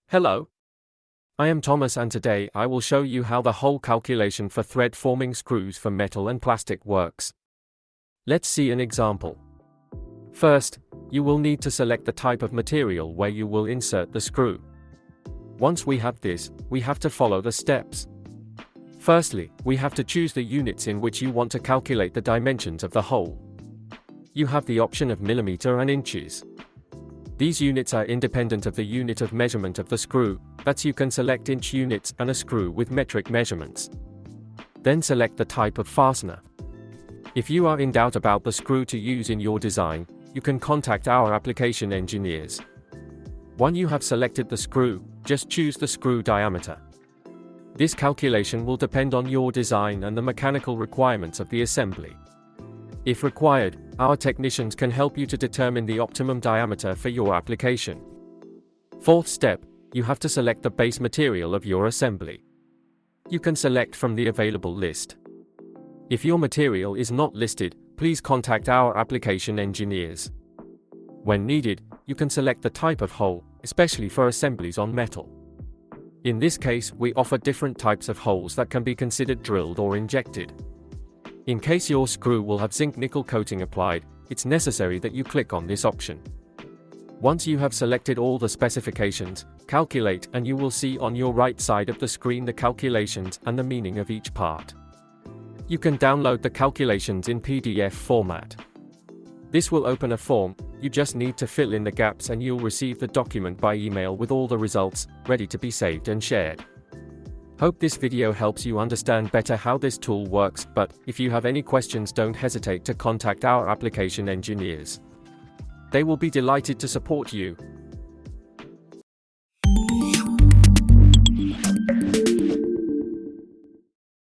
Hello. I am Thomas and today I will show you how the hole calculation for thread forming screws for metal and plastic works. Let's see an example. First, you will need to select the type of material where you will insert the screw. Once we have this, we have to follow the steps. Firstly, we have to choose the units in which you want to calculate the dimensions of the hole. You have the option of millimeter and inches. These units are independent of the unit of measurement of the screw, thus you can select inch units and a screw with metric measurements. Then select the type of fastener. If you are in doubt about the screw to use in your design, you can contact our application engineers. Once you have selected the screw, just choose the screw diameter. This calculation will depend on your design and the mechanical requirements of the assembly. If required, our technicians can help you to determine the optimum diameter for your application. Fourth step, you have to select the base material of your assembly. You can select from the available list. If your material is not listed, please contact our application engineers. When needed, you can select the type of hole, especially for assemblies on metal. In this case, we offer different types of holes that can be considered drilled or injected. In case your screw will have zinc nickel coating applied, it's necessary that you click on this option. Once you have selected all the specifications, calculate and you will see on your right side of the screen the calculations and the meaning of each part. You can download the calculations in PDF format. This will open a form, you just need to fill in the gaps and you'll receive the document by email with all the results, ready to be saved and shared. Hope this video helps you understand better how this tool works, but if you have any questions, don't hesitate to contact our application engineers. They will be delighted to support you.